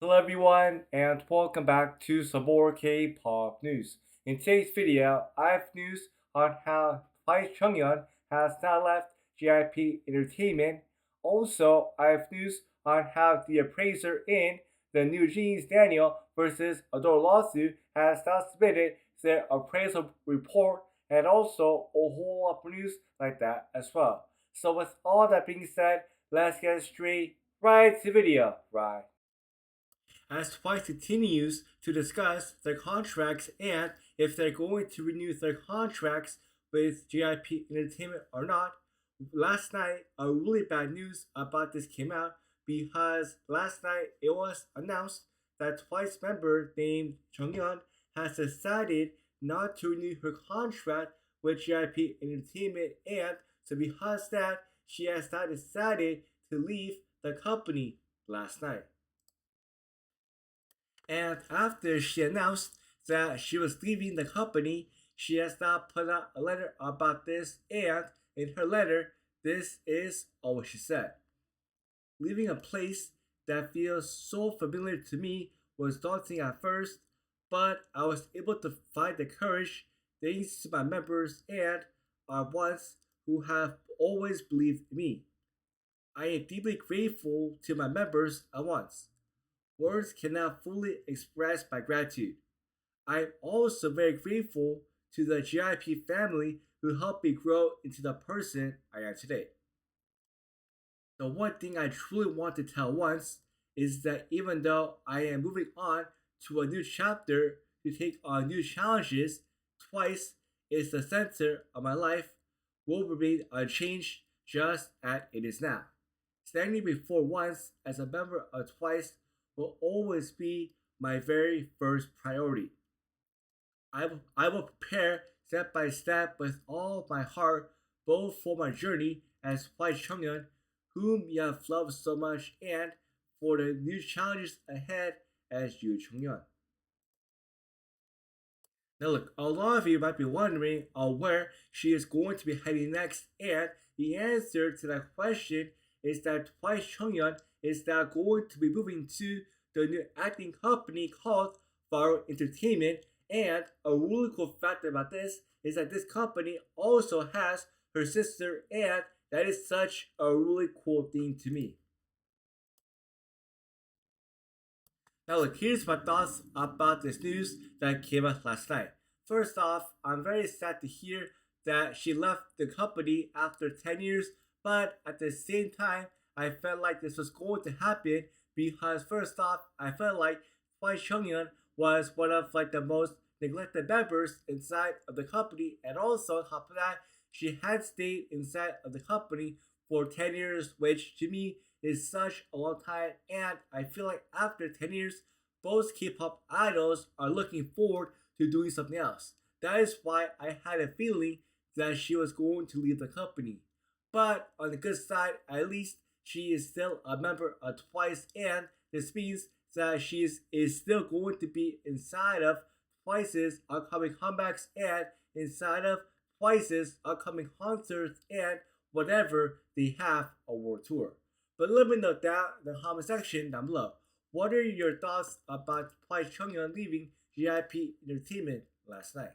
Hello everyone and welcome back to some more K-pop news. In today's video, I have news on how Twice Jonghyun has now left JYP Entertainment. Also, I have news on how the appraiser in the NEWJEANS Danielle versus Adore lawsuit has now submitted their appraisal report, and also a whole lot of news like that as well. So with all that being said, let's get straight right to the video, right? As Twice continues to discuss their contracts and if they're going to renew their contracts with JYP Entertainment or not. Last night, a really bad news about this came out because last night it was announced that Twice member named Jonghyun has decided not to renew her contract with JYP Entertainment, and so because that, she has now decided to leave the company last night. And after she announced that she was leaving the company, she has now put out a letter about this, and in her letter, this is all what she said. Leaving a place that feels so familiar to me was daunting at first, but I was able to find the courage thanks to my members and our ones who have always believed in me. I am deeply grateful to my members at once. Words cannot fully express my gratitude. I am also very grateful to the JYP family who helped me grow into the person I am today. The one thing I truly want to tell once is that even though I am moving on to a new chapter to take on new challenges, Twice is the center of my life will remain unchanged just as it is now. Standing before once as a member of Twice will always be my very first priority. I will prepare step by step with all my heart, both for my journey as Twice Jonghyun, whom you have loved so much, and for the new challenges ahead as Yoo Jonghyun. Now look, a lot of you might be wondering where she is going to be heading next, and the answer to that question is that Twice Jonghyun is now going to be moving to the new acting company called Viral Entertainment, and a really cool fact about this is that this company also has her sister, and that is such a really cool thing to me. Now look, here's my thoughts about this news that came out last night. First off, I'm very sad to hear that she left the company after 10 years, but at the same time, I felt like this was going to happen because first off, I felt like Twice Jonghyun was one of the most neglected members inside of the company, and also on top of that, she had stayed inside of the company for 10 years, which to me is such a long time, and I feel like after 10 years, most K-pop idols are looking forward to doing something else. That is why I had a feeling that she was going to leave the company. But on the good side, at least she is still a member of Twice, and this means that she is still going to be inside of Twice's upcoming comebacks and inside of Twice's upcoming concerts and whatever they have a world tour. But let me know down in the comment section down below. What are your thoughts about Twice Jonghyun leaving JYP Entertainment last night?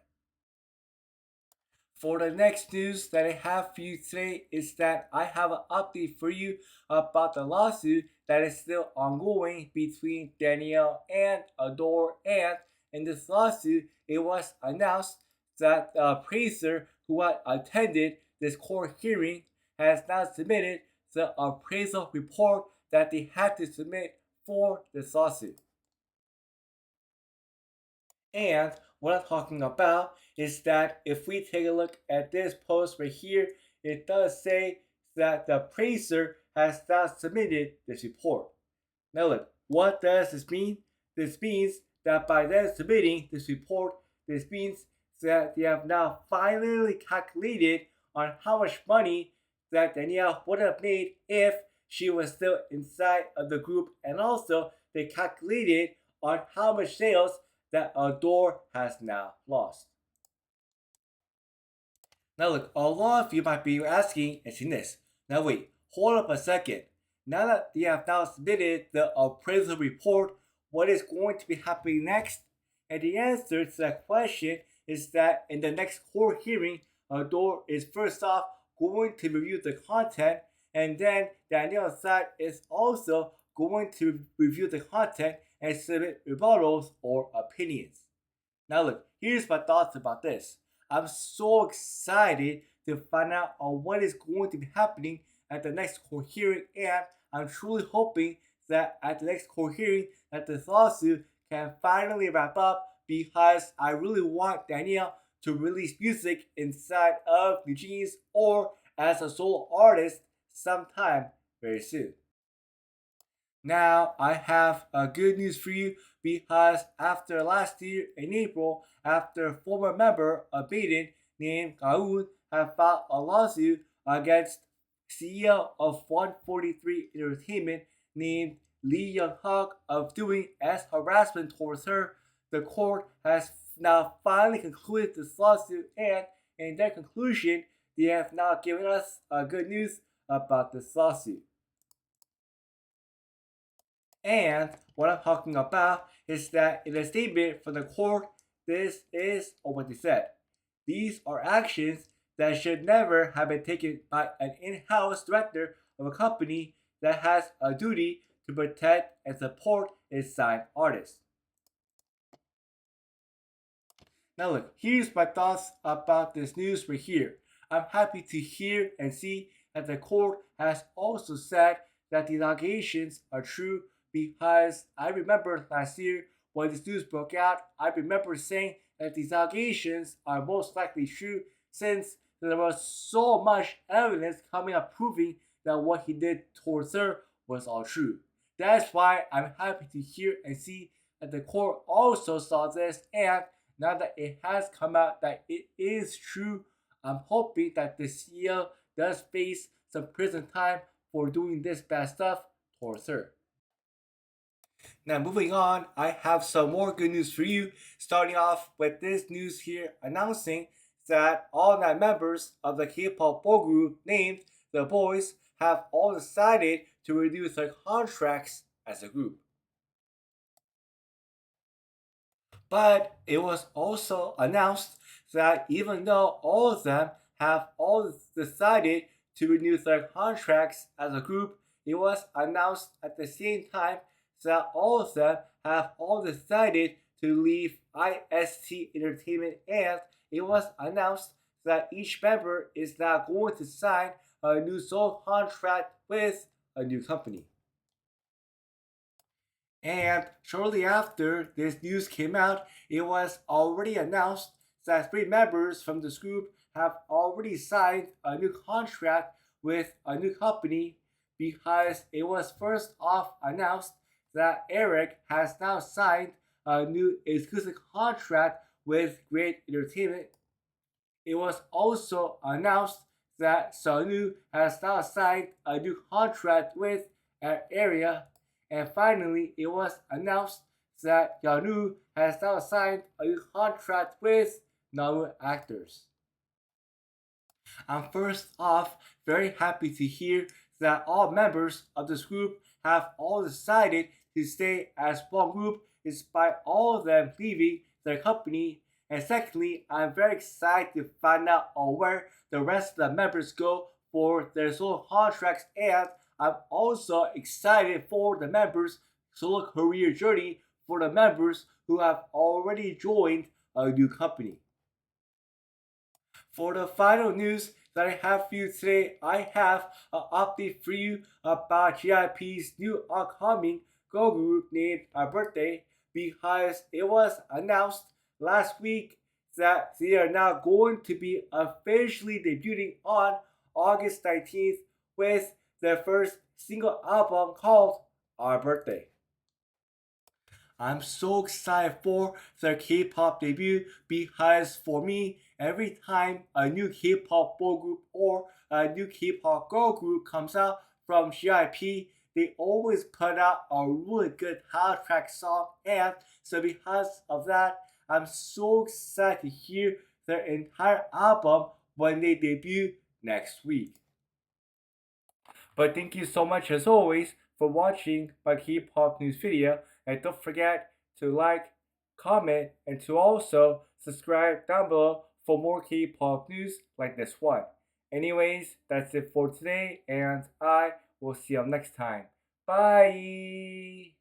For the next news that I have for you today is that I have an update for you about the lawsuit that is still ongoing between Danielle and Adore, and in this lawsuit it was announced that the appraiser who had attended this court hearing has now submitted the appraisal report that they had to submit for this lawsuit. And what I'm talking about is that if we take a look at this post right here, it does say that the appraiser has now submitted this report. Now look, what does this mean? This means that by them submitting this report, this means that they have now finally calculated on how much money that Danielle would have made if she was still inside of the group, and also they calculated on how much sales that Adore has now lost. Now look, a lot of you might be asking and saying this. Now wait, hold up a second. Now that they have now submitted the appraisal report, what is going to be happening next? And the answer to that question is that in the next court hearing, Adore is first off going to review the content, and then Danielle's side is also going to review the content and submit rebuttals or opinions. Now look, here's my thoughts about this. I'm so excited to find out on what is going to be happening at the next court hearing, and I'm truly hoping that at the next court hearing that this lawsuit can finally wrap up, because I really want Danielle to release music inside of NewJeans or as a solo artist sometime very soon. Now, I have good news for you, because after last year in April, after a former member of BADEIN named GAEUN had filed a lawsuit against CEO of 143 Entertainment named Lee Young-hak of doing as harassment towards her, the court has now finally concluded this lawsuit, and in their conclusion, they have now given us good news about this lawsuit. And what I'm talking about is that in a statement from the court, this is what they said. These are actions that should never have been taken by an in-house director of a company that has a duty to protect and support its signed artists. Now look, here's my thoughts about this news right here. I'm happy to hear and see that the court has also said that the allegations are true, because I remember last year when this news broke out, I remember saying that these allegations are most likely true, since there was so much evidence coming up proving that what he did towards her was all true. That's why I'm happy to hear and see that the court also saw this, and now that it has come out that it is true, I'm hoping that the CEO does face some prison time for doing this bad stuff towards her. Now moving on, I have some more good news for you, starting off with this news here announcing that all 9 members of the K-pop boy group named the BOYZ have all decided to reduce their contracts as a group. But it was also announced that even though all of them have all decided to renew their contracts as a group, it was announced at the same time that all of them have all decided to leave IST Entertainment, and it was announced that each member is now going to sign a new solo contract with a new company. And shortly after this news came out, it was already announced that 3 members from this group have already signed a new contract with a new company, because it was first off announced that Eric has now signed a new exclusive contract with Great Entertainment. It was also announced that Sonu has now signed a new contract with Area. And finally, it was announced that Yeonu has now signed a new contract with Namu Actors. I'm first off very happy to hear that all members of this group have all decided to stay as one group despite all of them leaving their company. And secondly, I'm very excited to find out where the rest of the members go for their solo contracts, and I'm also excited for the members' solo career journey for the members who have already joined a new company. For the final news that I have for you today, I have an update for you about JYP's new upcoming girl group named Birthday, because it was announced last week that they are now going to be officially debuting on August 19th with their first single album called Our Birthday. I'm so excited for their K-pop debut, because for me, every time a new K-pop boy group or a new K-pop girl group comes out from JYP, they always put out a really good house track song, and so because of that, I'm so excited to hear their entire album when they debut next week. But thank you so much as always for watching my K-pop news video. And don't forget to like, comment, and to also subscribe down below for more K-pop news like this one. Anyways, that's it for today, and I will see you next time. Bye!